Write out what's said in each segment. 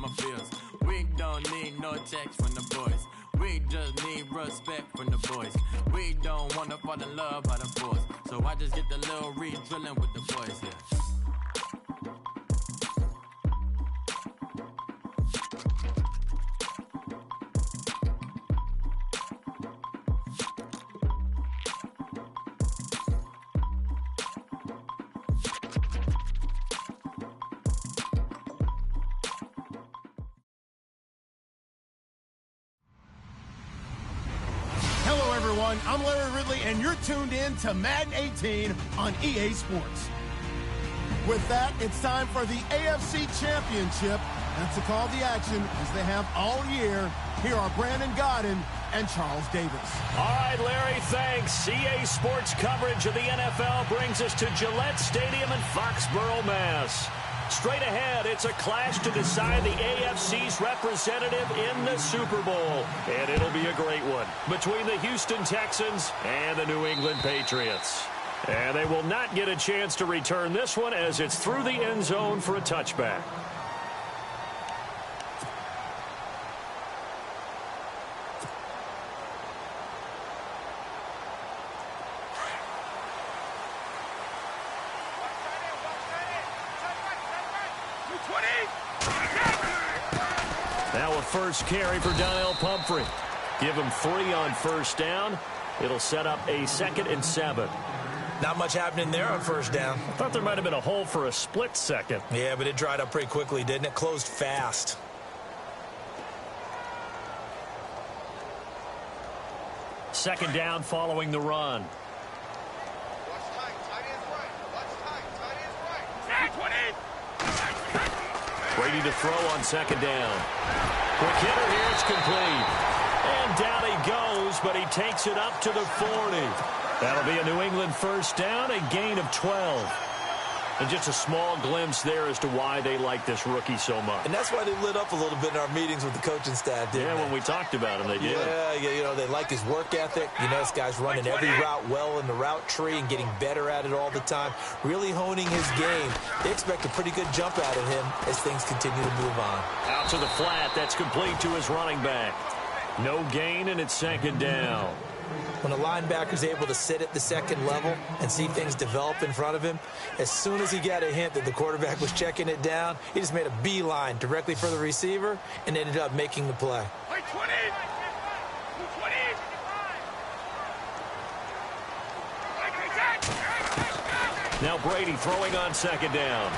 my feels. We don't need no text from the boys. We just need respect from the boys. We don't wanna fall in love by the force. So I just get the little re-drilling with the boys, yeah. I'm Larry Ridley, and you're tuned in to Madden 18 on EA Sports. With that, it's time for the AFC Championship. That's the call to action, as they have all year. Here are Brandon Godden and Charles Davis. All right, Larry, thanks. EA Sports coverage of the NFL brings us to Gillette Stadium in Foxborough, Mass. Straight ahead, it's a clash to decide the AFC's representative in the Super Bowl. And it'll be a great one between the Houston Texans and the New England Patriots. And they will not get a chance to return this one as it's through the end zone for a touchback. Now a first carry for Donnell Pumphrey. Give him 3 on first down. It'll set up a 2nd and 7. Not much happening there on first down. I thought there might have been a hole for a split second. Yeah, but it dried up pretty quickly, didn't it? Closed fast. Second down following the run. Brady to throw on second down. Quick hitter here, it's complete. And down he goes, but he takes it up to the 40. That'll be a New England first down, a gain of 12. And just a small glimpse there as to why they like this rookie so much. And that's why they lit up a little bit in our meetings with the coaching staff, didn't they? When we talked about him, they did. Yeah, you know, they like his work ethic. You know, this guy's running every route well in the route tree and getting better at it all the time, really honing his game. They expect a pretty good jump out of him as things continue to move on. Out to the flat, that's complete to his running back. No gain, and it's second down. When a linebacker's able to sit at the second level and see things develop in front of him, as soon as he got a hint that the quarterback was checking it down, he just made a beeline directly for the receiver and ended up making the play. Now Brady throwing on second down.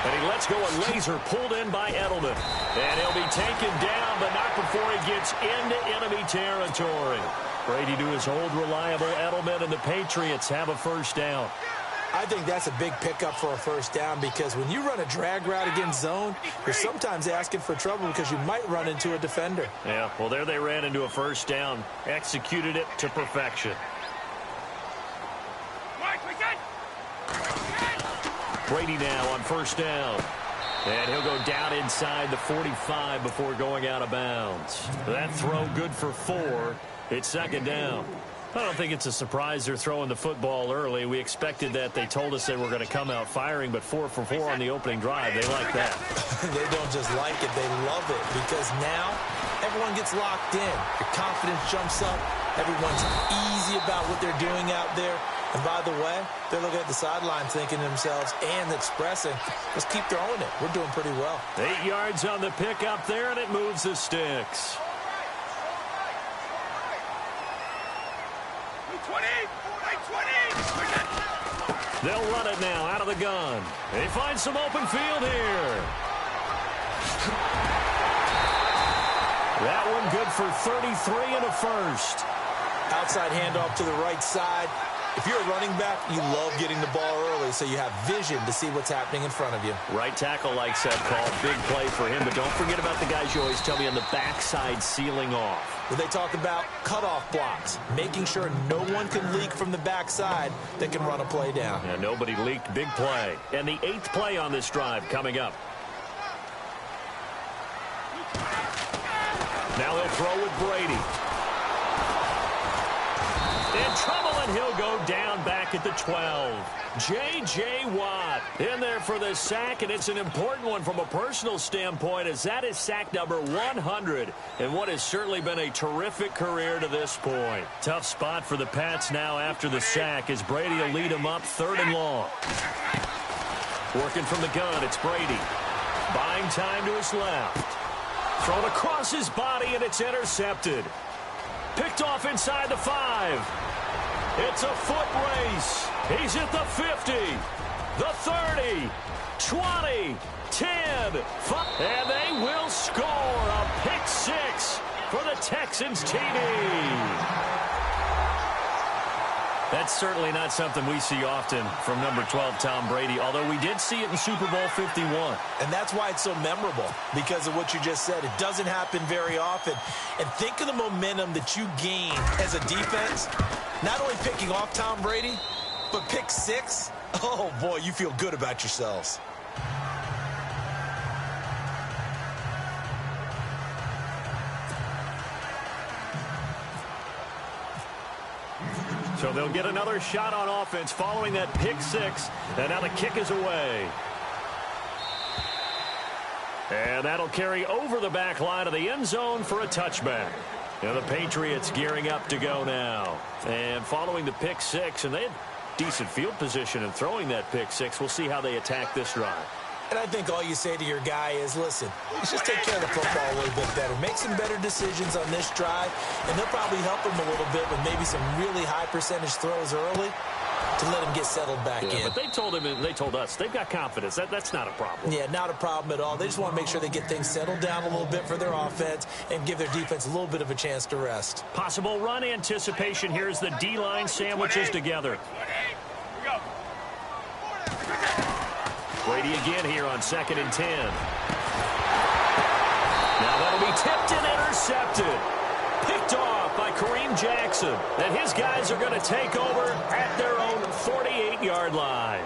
And he lets go a laser pulled in by Edelman. And he'll be taken down, but not before he gets into enemy territory. Brady to his old reliable Edelman, and the Patriots have a first down. I think that's a big pickup for a first down because when you run a drag route against zone, you're sometimes asking for trouble because you might run into a defender. Yeah, well, there they ran into a first down, executed it to perfection. Brady now on first down. And he'll go down inside the 45 before going out of bounds. That throw good for 4. It's second down. I don't think it's a surprise they're throwing the football early. We expected that. They told us they were going to come out firing, but 4 for 4 on the opening drive. They like that. They don't just like it. They love it because now everyone gets locked in. Your confidence jumps up. Everyone's easy about what they're doing out there. And by the way, they're looking at the sideline thinking to themselves and expressing, let's keep throwing it. We're doing pretty well. 8 yards on the pickup there, and it moves the sticks. They'll run it now out of the gun. They find some open field here. That one good for 33 and a first. Outside handoff to the right side. If you're a running back, you love getting the ball early so you have vision to see what's happening in front of you. Right tackle likes that call. Big play for him, but don't forget about the guys you always tell me on the backside sealing off. Well, they talk about cutoff blocks, making sure no one can leak from the backside that can run a play down. Yeah, nobody leaked. Big play. And the 8th play on this drive coming up. Now he'll throw with Brady. In trouble, and he'll go down back back at the 12. J.J. Watt in there for the sack, and it's an important one from a personal standpoint, as that is sack number 100 in what has certainly been a terrific career to this point. Tough spot for the Pats now after the sack, as Brady will lead them up 3rd and long. Working from the gun, it's Brady. Buying time to his left. Thrown across his body, and it's intercepted. Picked off inside the 5. It's a foot race. He's at the 50, the 30, 20, 10, 5, and they will score a pick 6 for the Texans TD. That's certainly not something we see often from number 12, Tom Brady, although we did see it in Super Bowl 51. And that's why it's so memorable, because of what you just said. It doesn't happen very often. And think of the momentum that you gain as a defense, not only picking off Tom Brady, but pick 6. Oh, boy, you feel good about yourselves. So they'll get another shot on offense following that pick 6, and now the kick is away. And that'll carry over the back line of the end zone for a touchback. And the Patriots gearing up to go now. And following the pick 6, and they had decent field position in throwing that pick 6. We'll see how they attack this drive. And I think all you say to your guy is, listen, let's just take care of the football a little bit better. Make some better decisions on this drive, and they'll probably help him a little bit with maybe some really high percentage throws early to let him get settled back in. But they told him, and they told us, they've got confidence. That's not a problem. Yeah, not a problem at all. They just want to make sure they get things settled down a little bit for their offense and give their defense a little bit of a chance to rest. Possible run anticipation here as the D-line sandwiches together. Brady again here on 2nd and 10. Now that'll be tipped and intercepted. Picked off by Kareem Jackson. And his guys are going to take over at their own 48-yard line.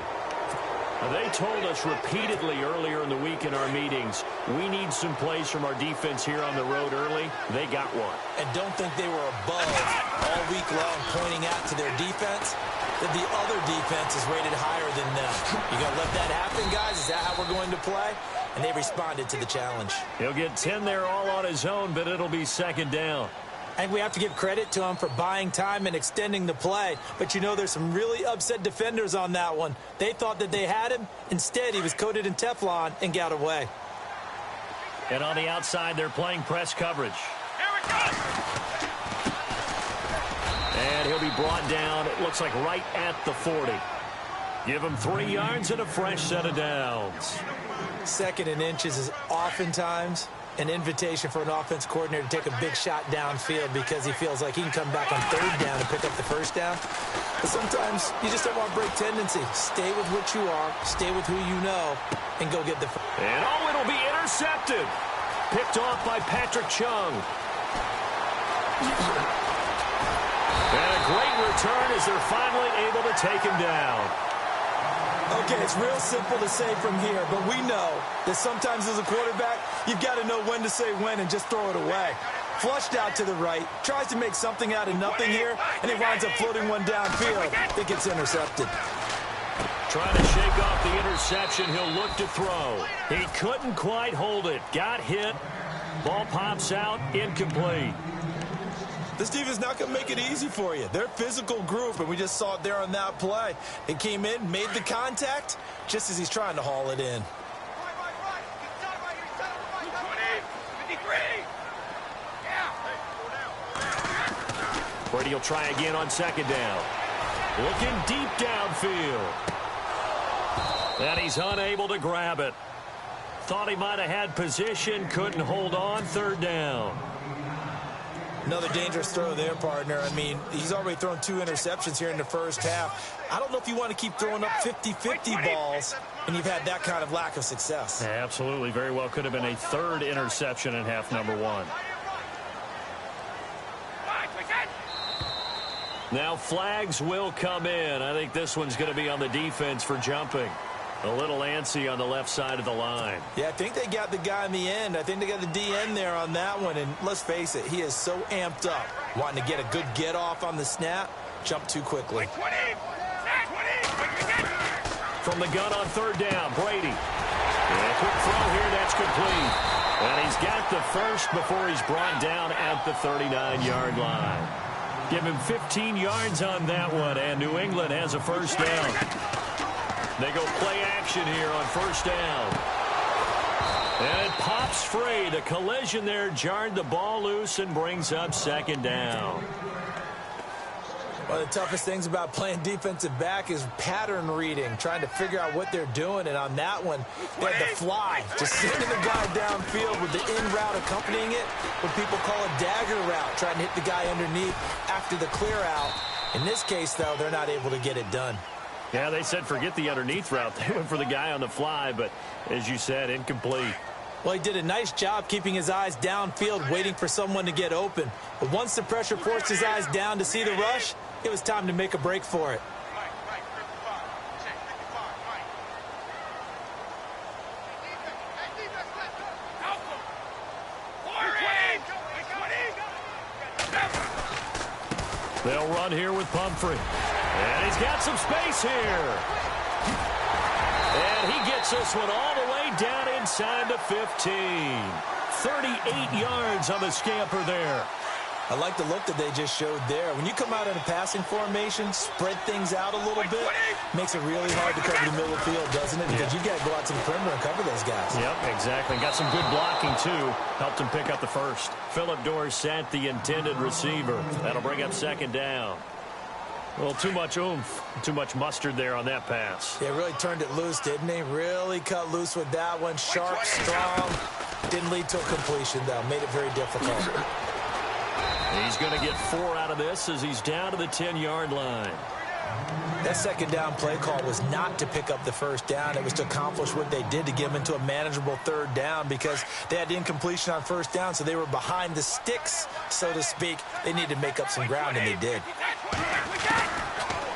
Now, they told us repeatedly earlier in the week in our meetings, we need some plays from our defense here on the road early. They got one. And don't think they were above all week long pointing out to their defense that the other defense is rated higher than them. You going to let that happen, guys? Is that how we're going to play? And they responded to the challenge. He'll get 10 there all on his own, but it'll be 2nd down. I think we have to give credit to him for buying time and extending the play. But, you know, there's some really upset defenders on that one. They thought that they had him. Instead, he was coated in Teflon and got away. And on the outside, they're playing press coverage. Here we go! And he'll be brought down, it looks like right at the 40. Give him 3 yards and a fresh set of downs. 2nd and inches is oftentimes an invitation for an offense coordinator to take a big shot downfield because he feels like he can come back on 3rd down and pick up the 1st down. But sometimes you just don't want to break tendency. Stay with what you are, stay with who you know, and go get the... And oh, it'll be intercepted. Picked off by Patrick Chung. And a great return as they're finally able to take him down. Okay, it's real simple to say from here, but we know that sometimes as a quarterback, you've got to know when to say when and just throw it away. Flushed out to the right, tries to make something out of nothing here, and he winds up floating one downfield. It gets intercepted. Trying to shake off the interception, he'll look to throw. He couldn't quite hold it. Got hit. Ball pops out, incomplete. This team is not going to make it easy for you. They're a physical group, and we just saw it there on that play. It came in, made the contact, just as he's trying to haul it in. Brady will try again on 2nd down. Looking deep downfield. And he's unable to grab it. Thought he might have had position, couldn't hold on, 3rd down. Another dangerous throw there, partner. I mean, he's already thrown 2 interceptions here in the 1st half. I don't know if you want to keep throwing up 50-50 balls, and you've had that kind of lack of success. Absolutely. Very well could have been a 3rd interception in half number 1. Now flags will come in. I think this one's going to be on the defense for jumping. A little antsy on the left side of the line. Yeah, I think they got the guy in the end. I think they got the DN there on that one. And let's face it, he is so amped up, wanting to get a good get-off on the snap, jump too quickly. from the gun on third down. Brady. And a quick throw here. That's complete. And he's got the first before he's brought down at the 39-yard line. Give him 15 yards on that one, and New England has a first down. They go play action here on first down. And it pops free. The collision there jarred the ball loose and brings up second down. One of the toughest things about playing defensive back is pattern reading, trying to figure out what they're doing. And on that one, they had the fly, just sending the guy downfield with the in route accompanying it, what people call a dagger route, trying to hit the guy underneath after the clear out. In this case, though, they're not able to get it done. Yeah, they said forget the underneath route. They went for the guy on the fly, but as you said, incomplete. Well, he did a nice job keeping his eyes downfield, waiting for someone to get open. But once the pressure forced his eyes down to see the rush, it was time to make a break for it. They'll run here with Pumphrey. And he's got some space here. And he gets this one all the way down inside the 15. 38 yards on the scamper there. I like the look that they just showed there. When you come out in a passing formation, spread things out a little bit, makes it really hard to cover the middle of the field, doesn't it? Because you got to go out to the perimeter and cover those guys. Yep, exactly. Got some good blocking, too. Helped him pick up the first. Phillip Dorsett, the intended receiver. That'll bring up second down. Well, too much oomph, too much mustard there on that pass. Yeah, really turned it loose, didn't he? Really cut loose with that one. Sharp, strong. Didn't lead to a completion, though. Made it very difficult. He's going to get 4 out of this as he's down to the 10-yard line. That second down play call was not to pick up the first down. It was to accomplish what they did, to get them into a manageable third down, because they had incompletion on first down, so they were behind the sticks, so to speak. They needed to make up some ground, and they did.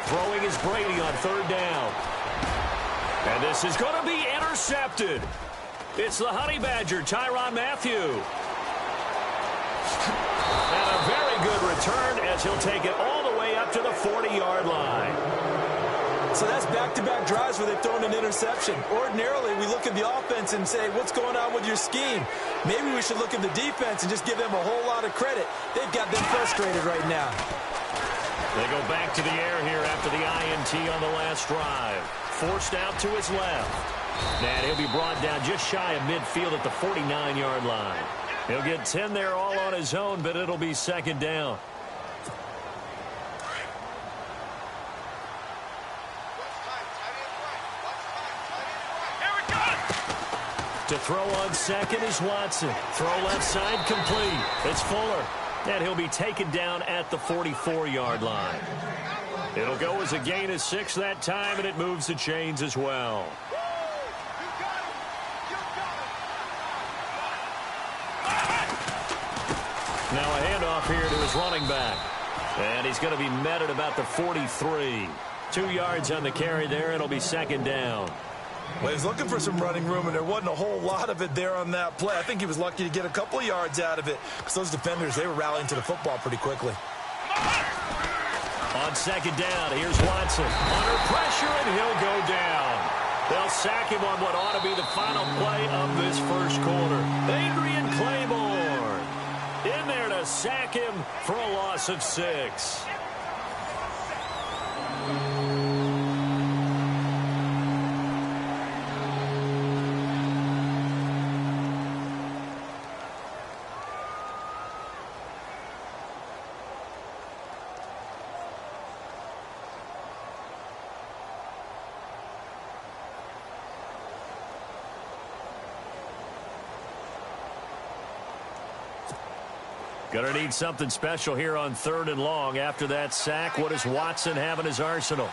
Throwing is Brady on third down. And this is going to be intercepted. It's the Honey Badger, Tyrann Mathieu. And a very good return as he'll take it all the way up to the 40-yard line. So that's back-to-back drives where they've thrown an interception. Ordinarily, we look at the offense and say, what's going on with your scheme? Maybe we should look at the defense and just give them a whole lot of credit. They've got them frustrated right now. They go back to the air here after the INT on the last drive. Forced out to his left. And he'll be brought down just shy of midfield at the 49-yard line. He'll get 10 there all on his own, but it'll be second down. To throw on second is Watson. Throw left side complete. It's Fuller. And he'll be taken down at the 44-yard line. It'll go as a gain of 6 that time, and it moves the chains as well. Now a handoff here to his running back. And he's going to be met at about the 43. 2 yards on the carry there. It'll be second down. Well, he was looking for some running room, and there wasn't a whole lot of it there on that play. I think he was lucky to get a couple of yards out of it, because those defenders, they were rallying to the football pretty quickly. On second down, here's Watson. Under pressure, and he'll go down. They'll sack him on what ought to be the final play of this first quarter. Adrian Claiborne in there to sack him for a loss of 6. Gonna need something special here on 3rd and long. After that sack, what does Watson have in his arsenal?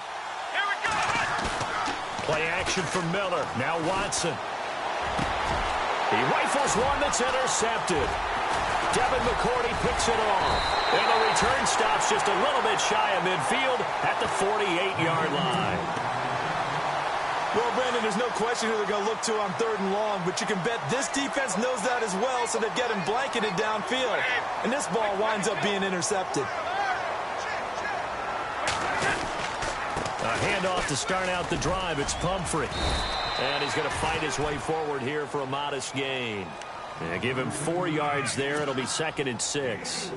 Play action from Miller. Now Watson. He rifles one that's intercepted. Devin McCourty picks it off. And the return stops just a little bit shy of midfield at the 48-yard line. Well, Brandon, there's no question who they're going to look to on 3rd and long, but you can bet this defense knows that as well, so they've got him blanketed downfield. And this ball winds up being intercepted. A handoff to start out the drive. It's Pumphrey. And he's going to fight his way forward here for a modest gain. And give him 4 yards there. It'll be 2nd and 6.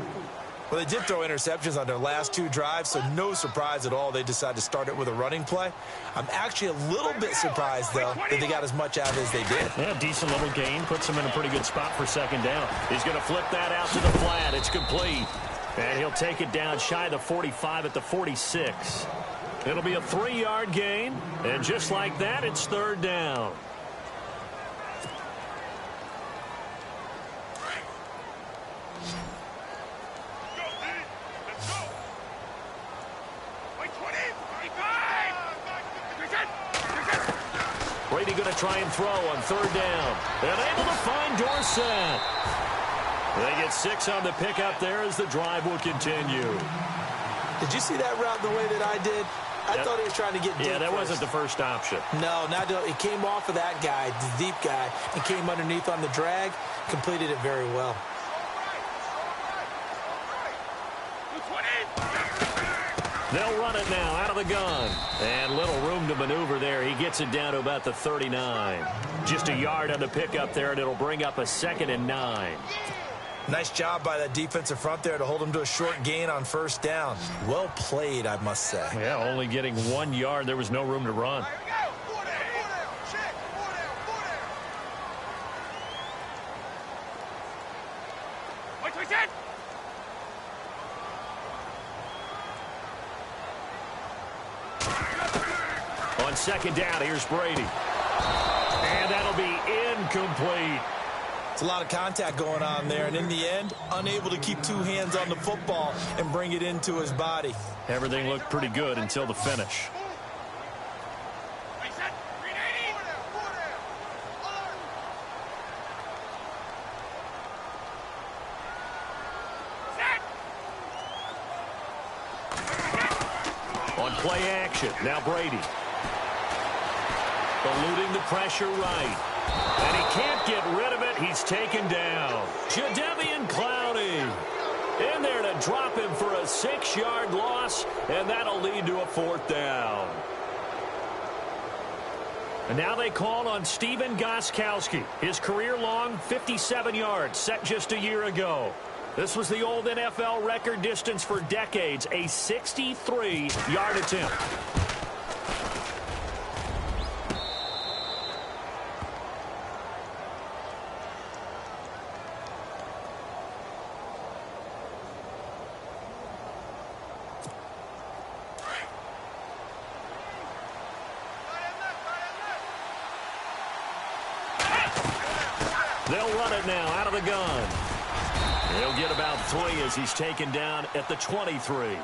Well, they did throw interceptions on their last 2 drives, so no surprise at all they decided to start it with a running play. I'm actually a little bit surprised, though, that they got as much out of it as they did. Yeah, decent little gain. Puts him in a pretty good spot for 2nd down. He's going to flip that out to the flat. It's complete. And he'll take it down shy of the 45 at the 46. It'll be a 3-yard gain. And just like that, it's 3rd down. Brady going to try and throw on 3rd down. And able to find Dorsett. They get 6 on the pickup there as the drive will continue. Did you see that route the way that I did? I thought he was trying to get deep. Yeah, that wasn't the first option. No, it came off of that guy, the deep guy, and came underneath on the drag. Completed it very well. They'll run it now out of the gun. And little room to maneuver there. He gets it down to about the 39. Just a yard on the pickup there, and it'll bring up a 2nd and 9. Nice job by that defensive front there to hold him to a short gain on 1st down. Well played, I must say. Yeah, only getting 1 yard. There was no room to run. On 2nd down, here's Brady. And that'll be incomplete. It's a lot of contact going on there, and in the end, unable to keep 2 hands on the football and bring it into his body. Everything looked pretty good until the finish. On play action, now Brady. Eluding the pressure right. And he can't get rid of it. He's taken down. Jadeveon Clowney in there to drop him for a 6-yard loss, and that'll lead to a 4th down. And now they call on Stephen Gostkowski. His career-long 57 yards set just a year ago. This was the old NFL record distance for decades, a 63-yard attempt. They'll run it now out of the gun. He'll get about 3 as he's taken down at the 23.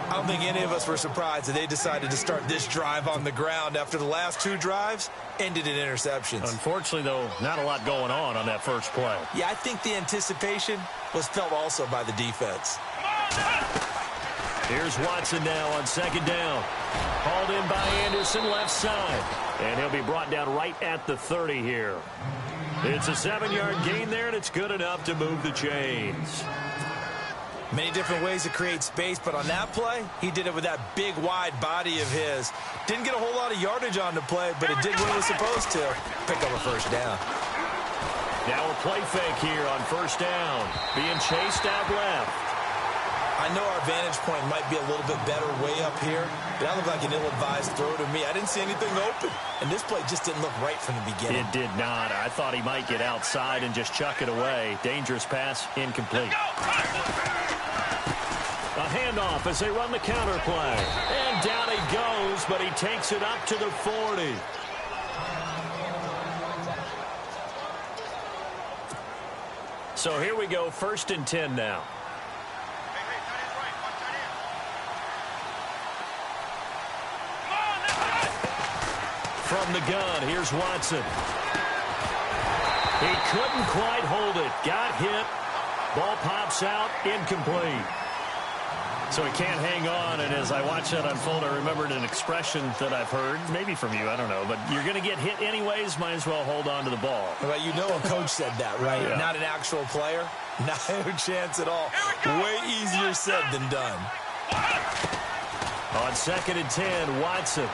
I don't think any of us were surprised that they decided to start this drive on the ground after the last 2 drives ended in interceptions. Unfortunately, though, not a lot going on that first play. Yeah, I think the anticipation was felt also by the defense. Here's Watson now on 2nd down. Hauled in by Anderson left side. And he'll be brought down right at the 30 here. It's a 7-yard gain there, and it's good enough to move the chains. Many different ways to create space, but on that play, he did it with that big, wide body of his. Didn't get a whole lot of yardage on the play, but it did what it was supposed to. Pick up a 1st down. Now a play fake here on 1st down. Being chased out left. I know our vantage point might be a little bit better way up here, but that looked like an ill-advised throw to me. I didn't see anything open, and this play just didn't look right from the beginning. It did not. I thought he might get outside and just chuck it away. Dangerous pass, incomplete. A handoff as they run the counter play. And down he goes, but he takes it up to the 40. So here we go, 1st and 10 now. From the gun, here's Watson. He couldn't quite hold it. Got hit. Ball pops out, incomplete. So he can't hang on, and as I watch that unfold, I remembered an expression that I've heard, maybe from you, I don't know, but you're going to get hit anyways, might as well hold on to the ball. Well, you know a coach said that, right? Yeah. Not an actual player. Not a chance at all. Way easier said than done. On 2nd and 10, Watson.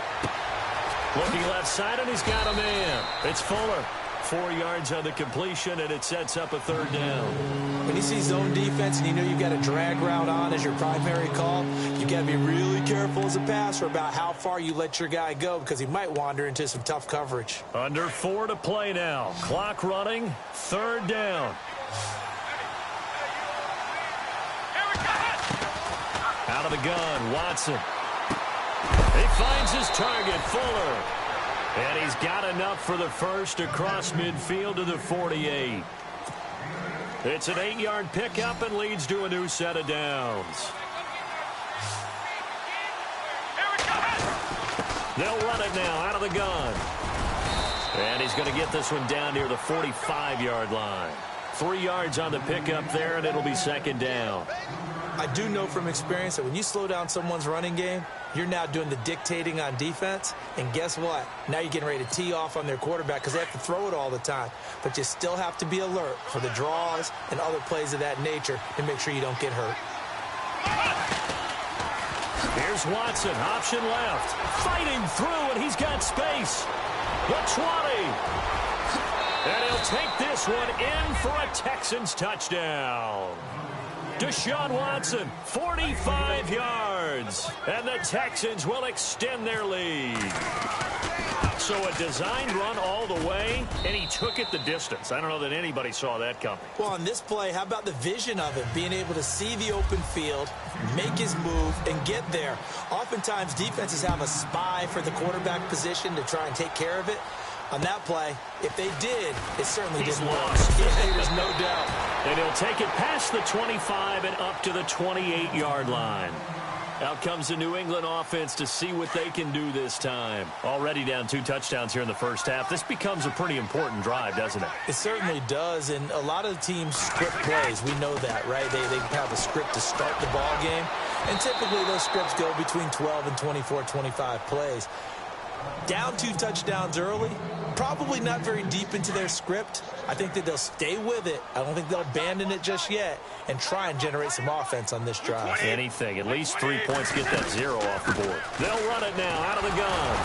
Looking left side, and he's got a man. It's Fuller. 4 yards on the completion, and it sets up a 3rd down. When you see zone defense and you know you've got a drag route on as your primary call, you got to be really careful as a passer about how far you let your guy go because he might wander into some tough coverage. Under 4 to play now. Clock running, 3rd down. Out of the gun, Watson. He finds his target, Fuller. And he's got enough for the first across midfield to the 48. It's an 8-yard pickup and leads to a new set of downs. They'll run it now out of the gun. And he's going to get this one down near the 45-yard line. 3 yards on the pickup there, and it'll be 2nd down. I do know from experience that when you slow down someone's running game, you're now doing the dictating on defense. And guess what? Now you're getting ready to tee off on their quarterback because they have to throw it all the time. But you still have to be alert for the draws and other plays of that nature to make sure you don't get hurt. Here's Watson, option left. Fighting through, and he's got space. The 20. And he'll take this one in for a Texans touchdown. Deshaun Watson, 45 yards. And the Texans will extend their lead. So a designed run all the way, and he took it the distance. I don't know that anybody saw that coming. Well, on this play, how about the vision of it? Being able to see the open field, make his move, and get there. Oftentimes, defenses have a spy for the quarterback position to try and take care of it. On that play, if they did, it certainly didn't work. Yeah, there's no doubt. And he'll take it past the 25 and up to the 28-yard line. Out comes the New England offense to see what they can do this time. Already down 2 touchdowns here in the first half. This becomes a pretty important drive, doesn't it? It certainly does, and a lot of teams script plays. We know that, right? They have a script to start the ball game, and typically those scripts go between 12 and 24, 25 plays. Down 2 touchdowns early, probably not very deep into their script. I think that they'll stay with it. I don't think they'll abandon it just yet and try and generate some offense on this drive. Anything. At least 3 points, get that 0 off the board. They'll run it now out of the gun.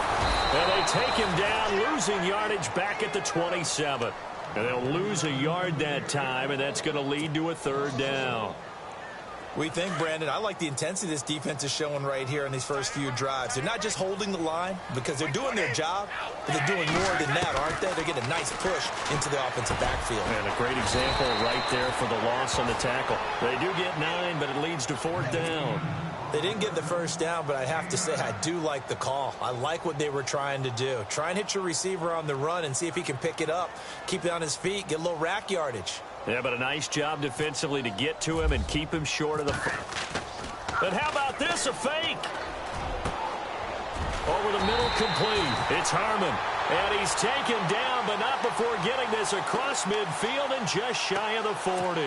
And they take him down, losing yardage back at the 27. And they'll lose a yard that time, and that's going to lead to a 3rd down. We think, Brandon, I like the intensity this defense is showing right here in these first few drives. They're not just holding the line because they're doing their job, but they're doing more than that, aren't they? They're getting a nice push into the offensive backfield. And a great example right there for the loss on the tackle. They do get 9, but it leads to 4th down. They didn't get the first down, but I have to say I do like the call. I like what they were trying to do. Try and hit your receiver on the run and see if he can pick it up, keep it on his feet, get a little rack yardage. Yeah, but a nice job defensively to get to him and keep him short of the... But how about this, a fake? Over the middle, complete. It's Harmon. And he's taken down, but not before getting this across midfield and just shy of the 40.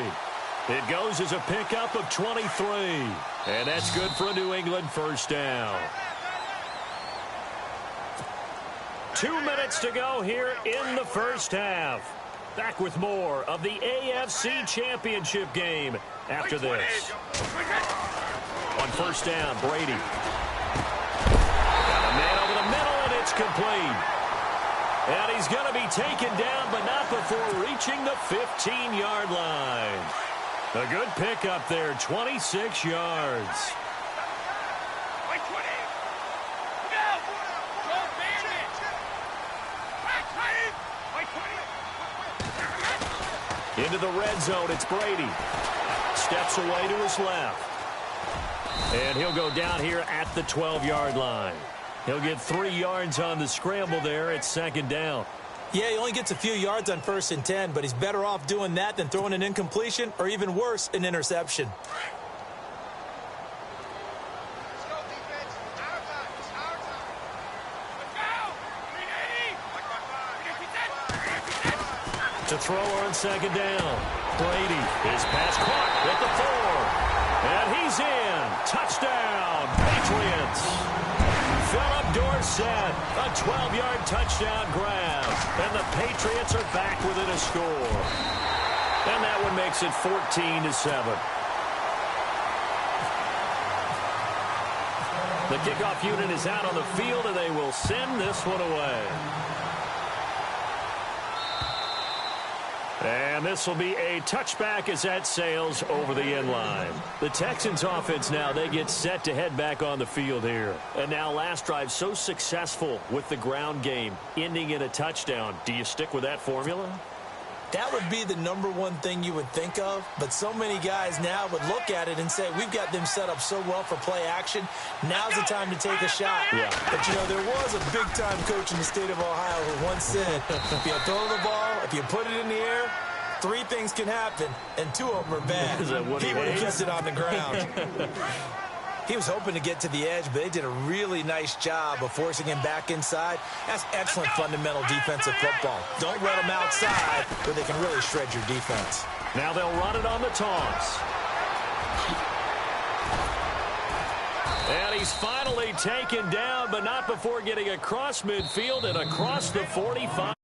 It goes as a pickup of 23. And that's good for a New England first down. 2 minutes to go here in the first half. Back with more of the AFC Championship game after this. On first down, Brady. Got a man over the middle, and it's complete. And he's going to be taken down, but not before reaching the 15-yard line. A good pickup there, 26 yards. Into the red zone, it's Brady. Steps away to his left. And he'll go down here at the 12-yard line. He'll get 3 yards on the scramble there. It's 2nd down. Yeah, he only gets a few yards on 1st and 10, but he's better off doing that than throwing an incompletion or even worse, an interception. To throw on 2nd down. Brady, his pass caught at the 4. And he's in. Touchdown, Patriots. Philip Dorsett, a 12-yard touchdown grab. And the Patriots are back within a score. And that one makes it 14-7. The kickoff unit is out on the field, and they will send this one away. And this will be a touchback as that sails over the end line. The Texans offense now, they get set to head back on the field here. And now last drive so successful with the ground game, ending in a touchdown. Do you stick with that formula? That would be the number one thing you would think of, but so many guys now would look at it and say, we've got them set up so well for play action. Now's the time to take a shot. Yeah. But, you know, there was a big-time coach in the state of Ohio who once said, if you throw the ball, if you put it in the air, 3 things can happen, and 2 of them are bad. Is that what he would have hates? kept it on the ground. He was hoping to get to the edge, but they did a really nice job of forcing him back inside. That's excellent fundamental defensive football. Don't let them outside where they can really shred your defense. Now they'll run it on the toss. And he's finally taken down, but not before getting across midfield and across the 45.